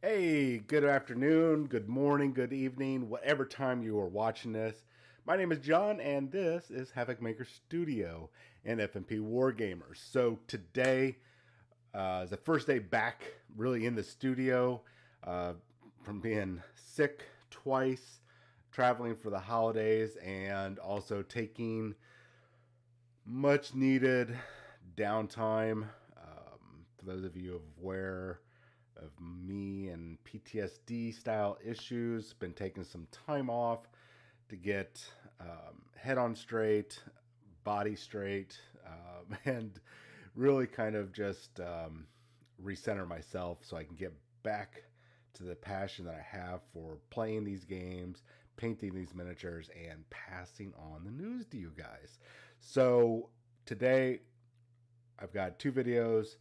Hey, good afternoon, good morning, good evening, whatever time you are watching this. My name is John, and this is Havoc Maker Studio and FNP Wargamers. So today is the first day back, really in the studio, from being sick twice, traveling for the holidays, and also taking much needed downtime. For those of you aware of me and PTSD style issues, been taking some time off to get head on straight, body straight, and really kind of just recenter myself so I can get back to the passion that I have for playing these games, painting these miniatures, and passing on the news to you guys. So today I've got two videos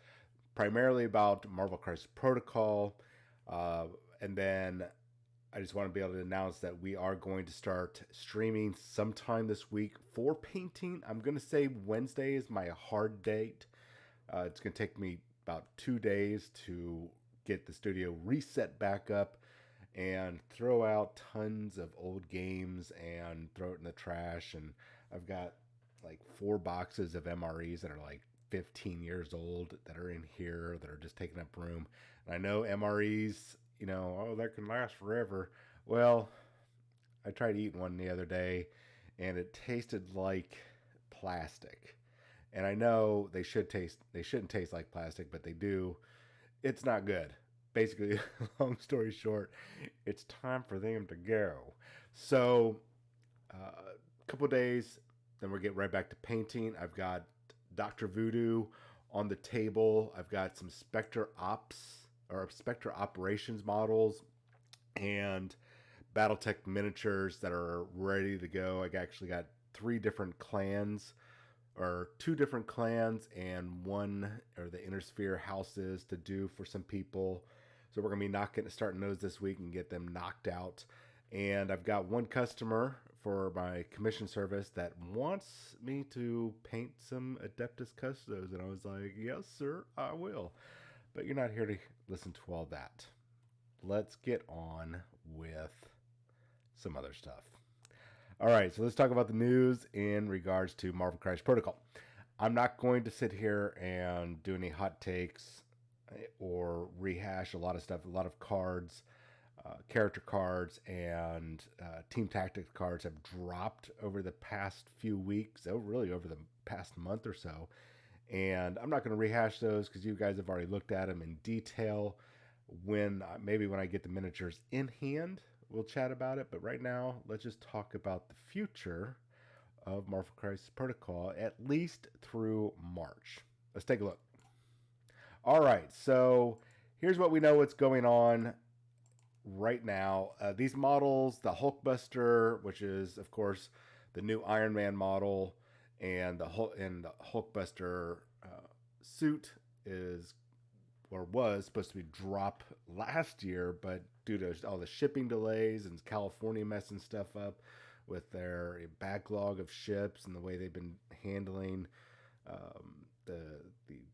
primarily about Marvel Crisis Protocol, and then I just want to be able to announce that we are going to start streaming sometime this week for painting. I'm going to say Wednesday is my hard date. It's going to take me about 2 days to get the studio reset back up and throw out tons of old games and throw it in the trash. And I've got like 4 boxes of MREs that are like 15 years old that are in here that are just taking up room. And I know MREs, that can last forever. Well, I tried eating one the other day and it tasted like plastic. And I know they shouldn't taste like plastic, but they do. It's not good. Basically, long story short, it's time for them to go. So, a couple days, then we'll get right back to painting. I've got Dr. Voodoo on the table. I've got some Spectre Ops or Spectre Operations models and Battletech miniatures that are ready to go. I actually got 3 different clans or 2 different clans and one or the Inner Sphere houses to do for some people. So we're going to be starting those this week and get them knocked out. And I've got one customer for my commission service that wants me to paint some Adeptus Custos. And I was like, yes, sir, I will. But you're not here to listen to all that. Let's get on with some other stuff. All right, so let's talk about the news in regards to Marvel Crisis Protocol. I'm not going to sit here and do any hot takes or rehash a lot of stuff. A lot of cards, character cards, and team tactics cards have dropped over the past few weeks, really over the past month or so. And I'm not going to rehash those because you guys have already looked at them in detail. Maybe when I get the miniatures in hand, we'll chat about it. But right now, let's just talk about the future of Marvel Crisis Protocol, at least through March. Let's take a look. All right, so here's what we know what's going on right now. These models, the Hulkbuster, which is, of course, the new Iron Man model, and the Hulkbuster suit is or was supposed to be drop last year, but due to all the shipping delays and California messing stuff up with their backlog of ships and the way they've been handling the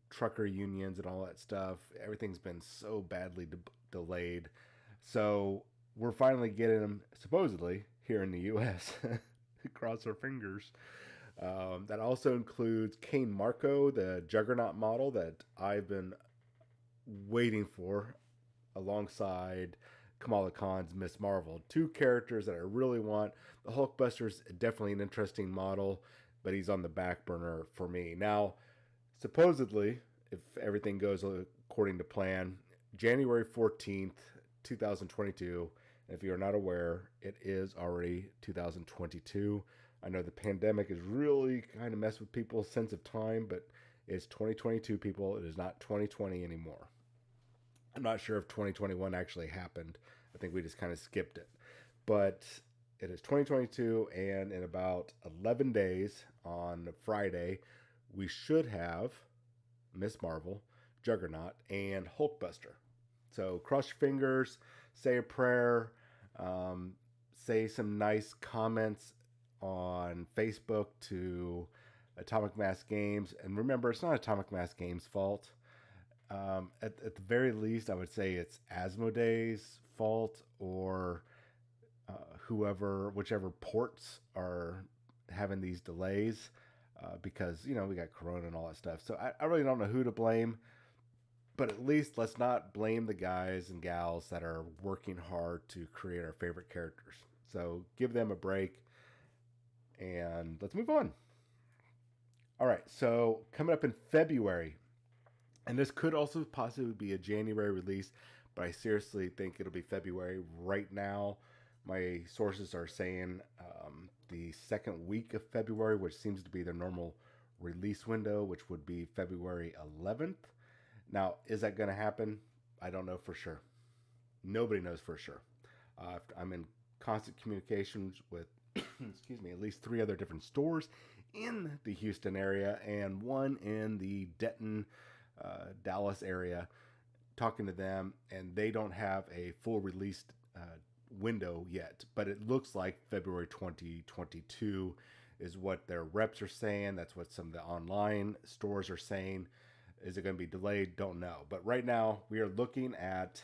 trucker unions and all that stuff, everything's been so badly delayed. So we're finally getting them supposedly here in the U.S. Cross our fingers. That also includes Kane Marco, the Juggernaut model that I've been waiting for, alongside Kamala Khan's Miss Marvel. 2 characters that I really want. The Hulkbuster's definitely an interesting model, but he's on the back burner for me. Now, supposedly, if everything goes according to plan, January 14th, 2022, and if you're not aware, it is already 2022. I know the pandemic has really kind of messed with people's sense of time, but it's 2022, people. It is not 2020 anymore. I'm not sure if 2021 actually happened. I think we just kind of skipped it. But it is 2022, and in about 11 days on Friday, we should have Miss Marvel, Juggernaut, and Hulkbuster. So cross your fingers, say a prayer, say some nice comments on Facebook to Atomic Mass Games. And remember, it's not Atomic Mass Games' fault. At the very least, I would say it's Asmodee's fault or whichever ports are having these delays because, we got Corona and all that stuff. So I really don't know who to blame, but at least let's not blame the guys and gals that are working hard to create our favorite characters. So give them a break and let's move on. All right, so coming up in February, and this could also possibly be a January release, but I seriously think it'll be February. Right now, my sources are saying the second week of February, which seems to be their normal release window, which would be February 11th. Now, is that going to happen? I don't know for sure. Nobody knows for sure. I'm in constant communications with, excuse me, at least three other different stores in the Houston area and one in the Denton, Dallas area, talking to them, and they don't have a full release window yet, but it looks like February 2022 is what their reps are saying. That's what some of the online stores are saying. Is it going to be delayed? Don't know. But right now, we are looking at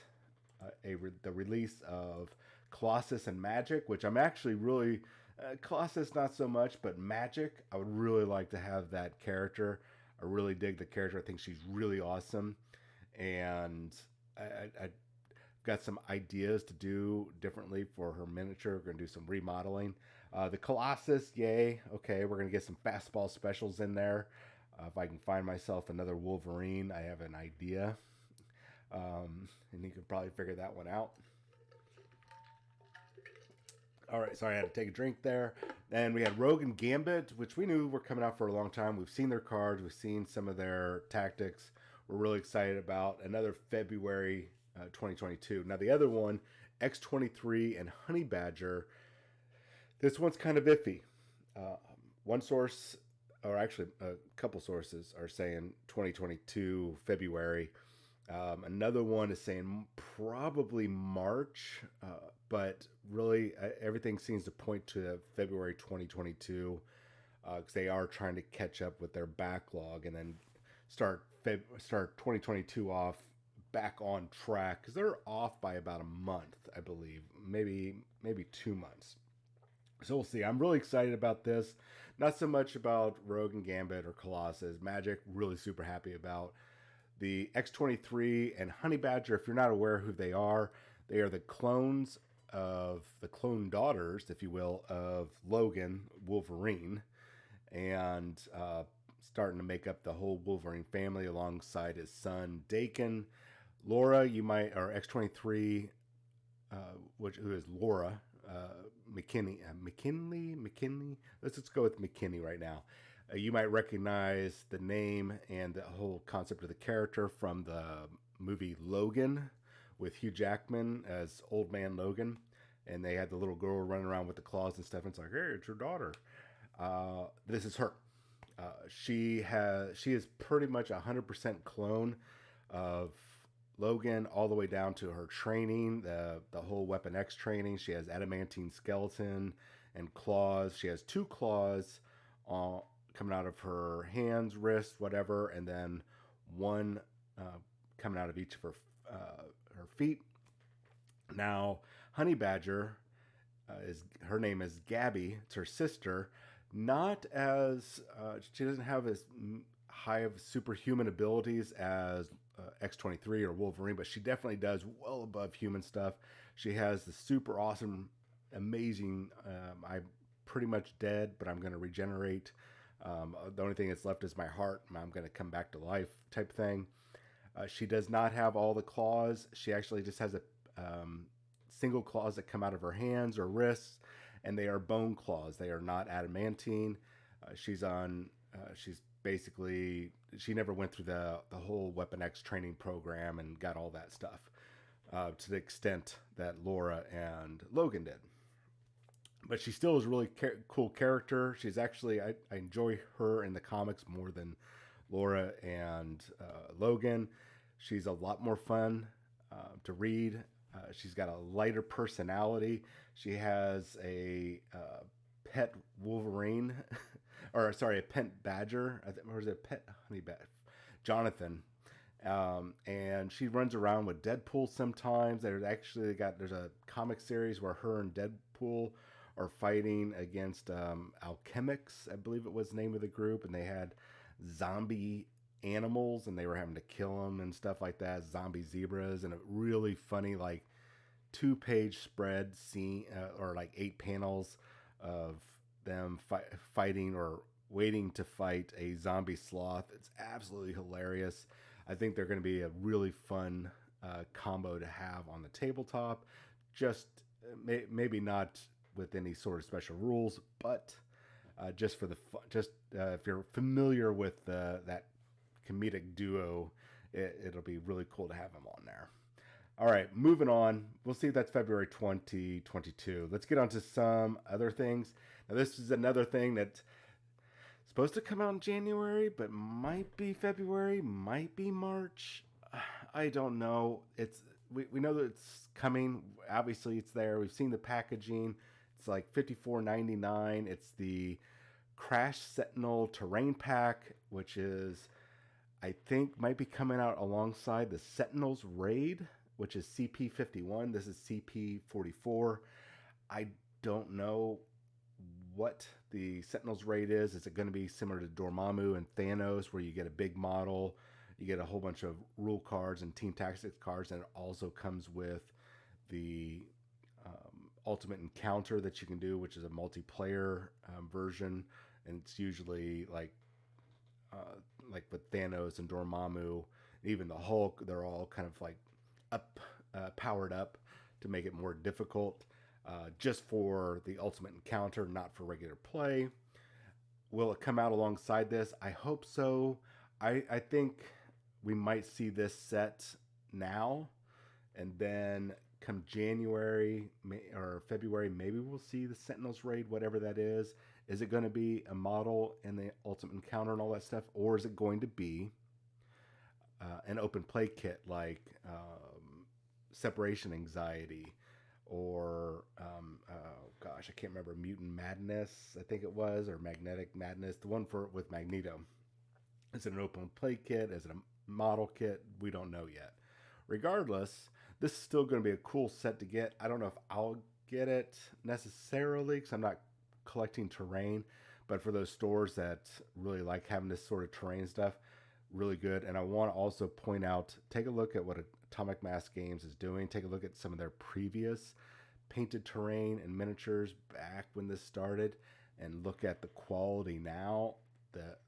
the release of Colossus and Magic, which I'm actually really Colossus not so much, but Magic, I would really like to have that character. I really dig the character. I think she's really awesome, and I got some ideas to do differently for her miniature. We're going to do some remodeling. The Colossus, yay. Okay, we're going to get some fastball specials in there. If I can find myself another Wolverine, I have an idea. And you can probably figure that one out. All right, sorry, I had to take a drink there. And we had Rogue and Gambit, which we knew were coming out for a long time. We've seen their cards, we've seen some of their tactics. We're really excited about another February 2022. Now, the other one, X-23 and Honey Badger, this one's kind of iffy. One source, or actually a couple sources, are saying 2022 February. Another one is saying probably March, but really everything seems to point to February 2022 because they are trying to catch up with their backlog and then start 2022 off back on track because they're off by about a month, I believe, maybe 2 months. So we'll see. I'm really excited about this. Not so much about Rogue and Gambit or Colossus. Magic, really super happy about. The X-23 and Honey Badger, if you're not aware who they are the clones of the clone daughters, if you will, of Logan Wolverine, and starting to make up the whole Wolverine family alongside his son Dakin. Laura, you might, or X-23, who is Laura McKinley. Let's just go with McKinney right now. You might recognize the name and the whole concept of the character from the movie Logan with Hugh Jackman as Old Man Logan. And they had the little girl running around with the claws and stuff. And it's like, hey, it's your daughter. This is her. She is pretty much 100% clone of Logan all the way down to her training, the whole Weapon X training. She has adamantine skeleton and claws. She has 2 claws coming out of her hands, wrists, whatever, and then one coming out of each of her feet. Now, Honey Badger her name is Gabby. It's her sister. Not as she doesn't have as high of superhuman abilities as X-23 or Wolverine, but she definitely does well above human stuff. She has the super awesome, amazing. I'm pretty much dead, but I'm going to regenerate. The only thing that's left is my heart. I'm going to come back to life type thing. She does not have all the claws. She actually just has a single claws that come out of her hands or wrists, and they are bone claws. They are not adamantine. She's basically, she never went through the whole Weapon X training program and got all that stuff to the extent that Laura and Logan did. But she still is a really cool character. She's actually, I enjoy her in the comics more than Laura and Logan. She's a lot more fun to read. She's got a lighter personality. She has a pet Wolverine, or sorry, a pet badger. Or is it a pet honey badger? Jonathan. And she runs around with Deadpool sometimes. There's a comic series where her and Deadpool are fighting against Alchemics, I believe it was the name of the group, and they had zombie animals and they were having to kill them and stuff like that. Zombie zebras, and a really funny like 2-page spread scene, or like 8 panels of them fighting or waiting to fight a zombie sloth. It's absolutely hilarious. I think they're going to be a really fun combo to have on the tabletop. Just maybe not with any sort of special rules, but just for the fun, just if you're familiar with that comedic duo, it'll be really cool to have them on there. All right, moving on. We'll see if that's February 2022. Let's get on to some other things. Now, this is another thing that's supposed to come out in January, but might be February, might be March. I don't know. We know that it's coming. Obviously, it's there. We've seen the packaging. It's like $54.99. It's the Crash Sentinel Terrain Pack, which is, I think, might be coming out alongside the Sentinels Raid, which is CP51. This is CP44. I don't know what the Sentinels Raid is. Is it going to be similar to Dormammu and Thanos, where you get a big model, you get a whole bunch of rule cards and team tactics cards, and it also comes with the Ultimate Encounter that you can do, which is a multiplayer version, and it's usually like with Thanos and Dormammu, even the Hulk, they're all kind of like powered up to make it more difficult, just for the Ultimate Encounter, not for regular play. Will it come out alongside this? I hope so. I think we might see this set now, and then come January or February, maybe we'll see the Sentinels Raid, whatever that is. Is it going to be a model in the Ultimate Encounter and all that stuff, or is it going to be an open play kit like Separation Anxiety, or I can't remember, Mutant Madness, I think it was, or Magnetic Madness, the one with Magneto. Is it an open play kit? Is it a model kit? We don't know yet. Regardless, this is still going to be a cool set to get. I don't know if I'll get it necessarily because I'm not collecting terrain, but for those stores that really like having this sort of terrain stuff, really good. And I want to also point out, take a look at what Atomic Mass Games is doing. Take a look at some of their previous painted terrain and miniatures back when this started, and look at the quality now.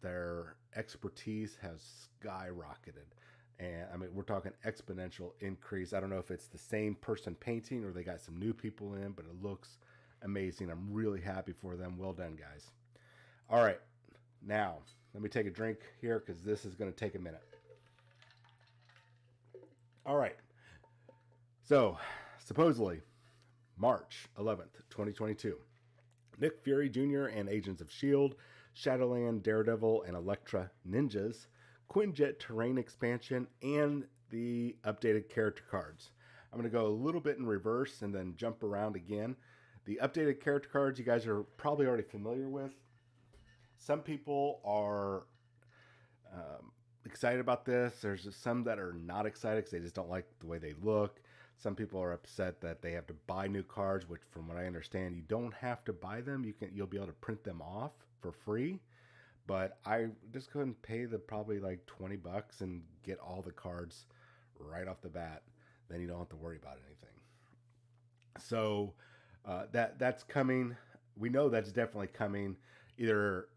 Their expertise has skyrocketed. And I mean, we're talking exponential increase. I don't know if it's the same person painting or they got some new people in, but it looks amazing. I'm really happy for them. Well done, guys. All right. Now, let me take a drink here because this is going to take a minute. All right. So, supposedly, March 11th, 2022, Nick Fury Jr. and Agents of S.H.I.E.L.D., Shadowland, Daredevil, and Elektra Ninjas, Quinjet Terrain Expansion, and the updated character cards. I'm going to go a little bit in reverse and then jump around again. The updated character cards you guys are probably already familiar with. Some people are excited about this. There's some that are not excited because they just don't like the way they look. Some people are upset that they have to buy new cards, which from what I understand, you don't have to buy them. You'll be able to print them off for free. But I just go and pay the probably like $20 and get all the cards right off the bat. Then you don't have to worry about anything. So that's coming. We know that's definitely coming. Either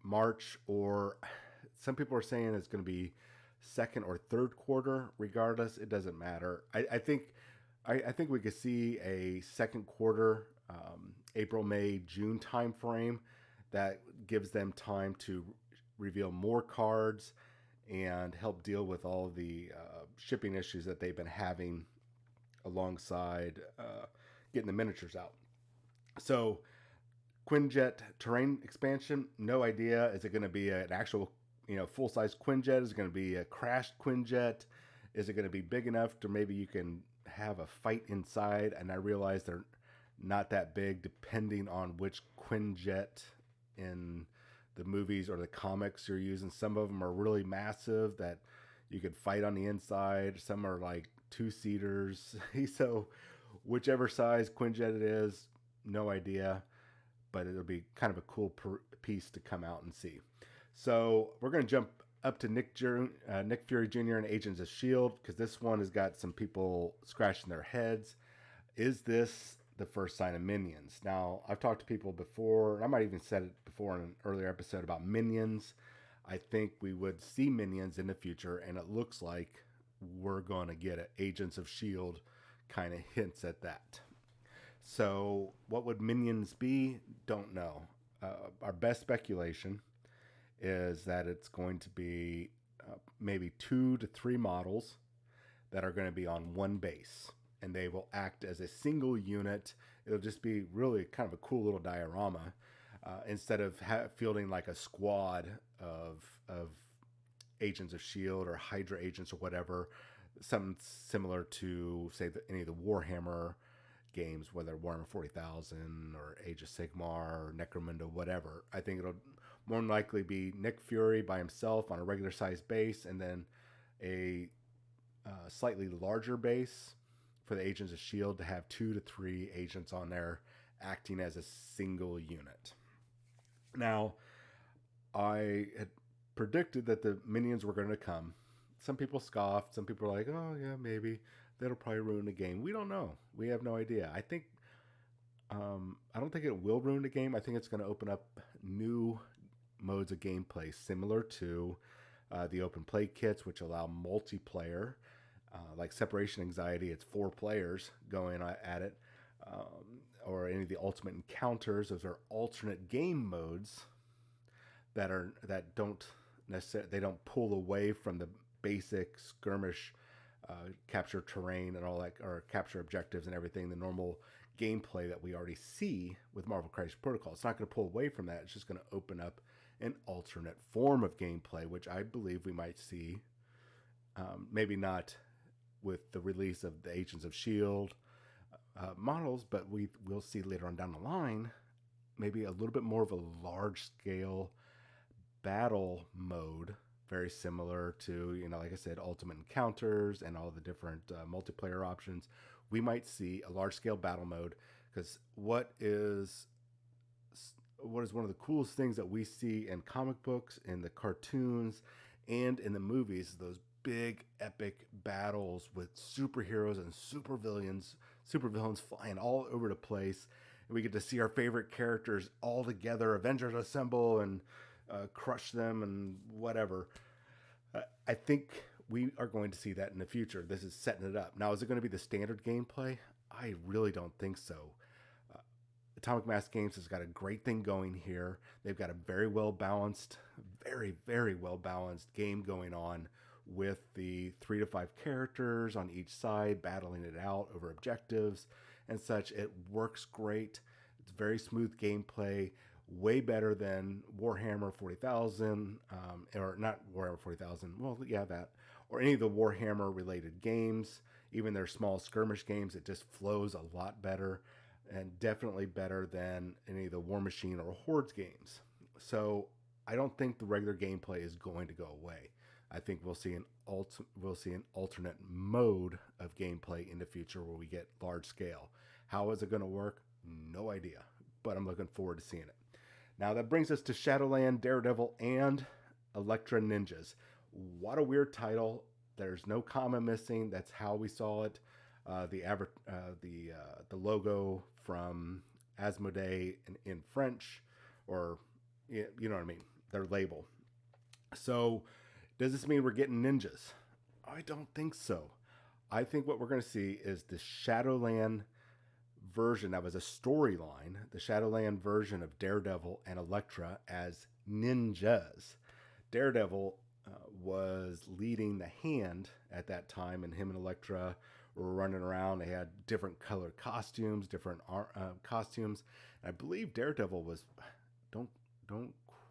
March, or some people are saying it's going to be second or third quarter. Regardless, it doesn't matter. I think we could see a second quarter, April, May, June time frame. That gives them time to reveal more cards and help deal with all the shipping issues that they've been having alongside getting the miniatures out. So, Quinjet Terrain Expansion, no idea. Is it going to be an actual, full-size Quinjet? Is it going to be a crashed Quinjet? Is it going to be big enough to maybe you can have a fight inside? And I realize they're not that big depending on which Quinjet in the movies or the comics you're using. Some of them are really massive that You could fight on the inside. Some are like two-seaters. So whichever size Quinjet it is, no idea, but it'll be kind of a cool piece to come out and see. So we're going to jump up to Nick Fury Jr. and Agents of S.H.I.E.L.D. because this one has got some people scratching their heads. Is this the first sign of Minions? Now, I've talked to people before, and I might even said it before in an earlier episode about Minions. I think we would see Minions in the future, and it looks like we're going to get it. Agents of S.H.I.E.L.D. kind of hints at that. So, what would Minions be? Don't know. Our best speculation is that it's going to be maybe 2 to 3 models that are going to be on one base, and they will act as a single unit. It'll just be really kind of a cool little diorama instead of fielding like a squad of Agents of S.H.I.E.L.D. or Hydra agents or whatever. Something similar to, say, any of the Warhammer games, whether Warhammer 40,000 or Age of Sigmar or Necromunda, whatever. I think it'll more than likely be Nick Fury by himself on a regular sized base, and then a slightly larger base for the Agents of S.H.I.E.L.D. to have 2 to 3 agents on there acting as a single unit. Now, I had predicted that the Minions were going to come. Some people scoffed. Some people are like, oh, yeah, maybe. That'll probably ruin the game. We don't know. We have no idea. I don't think it will ruin the game. I think it's going to open up new modes of gameplay similar to the open play kits, which allow multiplayer. Like Separation Anxiety, it's 4 players going at it. Or any of the Ultimate Encounters. Those are alternate game modes that don't necessarily, they don't pull away from the basic skirmish, capture terrain and all that, or capture objectives and everything, the normal gameplay that we already see with Marvel Crisis Protocol. It's not going to pull away from that. It's just going to open up an alternate form of gameplay, which I believe we might see. Maybe not with the release of the Agents of S.H.I.E.L.D. Models, but we'll see later on down the line maybe a little bit more of a large-scale battle mode, very similar to, like I said, Ultimate Encounters and all the different multiplayer options. We might see a large-scale battle mode, because what is one of the coolest things that we see in comic books, in the cartoons, and in the movies, those big epic battles with superheroes and supervillains flying all over the place, and we get to see our favorite characters all together, Avengers assemble and crush them and whatever. I think we are going to see that in the future. This is setting it up. Now, is it going to be the standard gameplay? I really don't think so. Atomic Mass Games has got a great thing going here. They've got a very well balanced, very, very well balanced game going on, with the 3 to 5 characters on each side battling it out over objectives and such. It works great. It's very smooth gameplay, way better than Warhammer 40,000, or not Warhammer 40,000. Well, yeah, that, or any of the Warhammer related games, even their small skirmish games. It just flows a lot better, and definitely better than any of the War Machine or Hordes games. So I don't think the regular gameplay is going to go away. I think we'll see an alternate mode of gameplay in the future where we get large scale. How is it going to work? No idea, but I'm looking forward to seeing it. Now that brings us to Shadowland, Daredevil, and Elektra Ninjas. What a weird title. There's no comma missing. That's how we saw it. The logo from Asmodee in French, or you know what I mean, their label. So does this mean we're getting ninjas? I don't think so. I think what we're going to see is the Shadowland version that was a storyline, the Shadowland version of Daredevil and Elektra as ninjas. Daredevil was leading the hand at that time, and him and Elektra were running around. They had different colored costumes, different costumes. And I believe Daredevil was, don't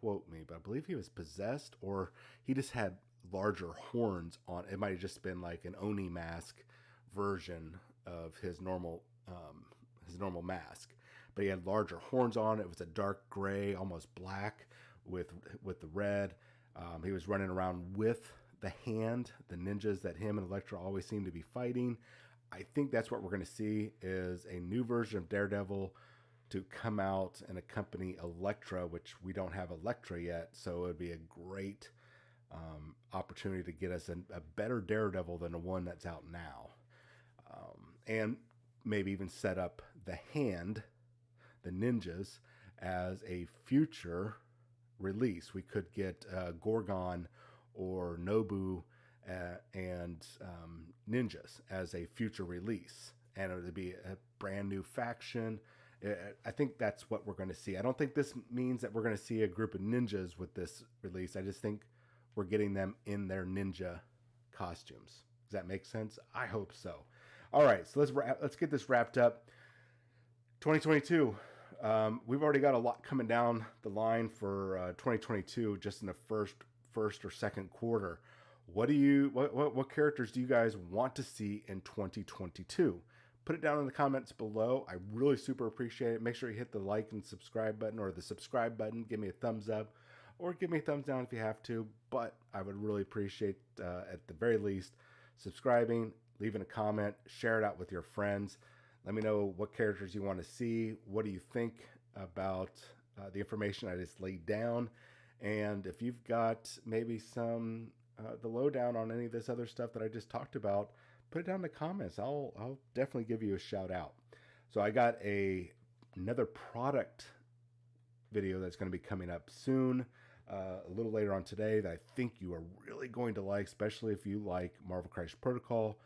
quote me, but I believe he was possessed, or he just had larger horns on. It might have just been like an Oni mask version of his normal mask, but he had larger horns on. It was a dark gray, almost black, with the red. He was running around with the hand, the ninjas that him and Elektra always seem to be fighting. I think that's what we're going to see is a new version of Daredevil to come out and accompany Elektra, which we don't have Elektra yet. So it would be a great opportunity to get us a better Daredevil than the one that's out now. And maybe even set up the hand, the ninjas, as a future release. We could get Gorgon or Nobu and ninjas as a future release, and it would be a brand new faction. I think that's what we're going to see. I don't think this means that we're going to see a group of ninjas with this release. I just think we're getting them in their ninja costumes. Does that make sense? I hope so. All right, so let's get this wrapped up. 2022. We've already got a lot coming down the line for 2022, just in the first or second quarter. What characters do you guys want to see in 2022? Put it down in the comments below. I really super appreciate it. Make sure you hit the like and subscribe button, or the subscribe button. Give me a thumbs up, or give me a thumbs down if you have to. But I would really appreciate, at the very least, subscribing, leaving a comment, share it out with your friends. Let me know what characters you want to see. What do you think about the information I just laid down? And if you've got maybe some the lowdown on any of this other stuff that I just talked about, put it down in the comments. I'll definitely give you a shout out. So I got another product video that's going to be coming up soon, a little later on today, that I think you are really going to like, especially if you like Marvel Crisis Protocol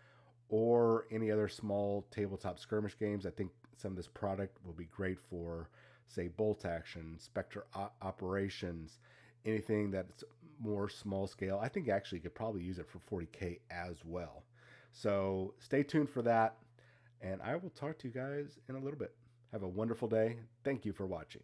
or any other small tabletop skirmish games. I think some of this product will be great for, say, Bolt Action, Spectre Operations, anything that's more small scale. I think actually you could probably use it for 40K as well. So stay tuned for that, and I will talk to you guys in a little bit. Have a wonderful day. Thank you for watching.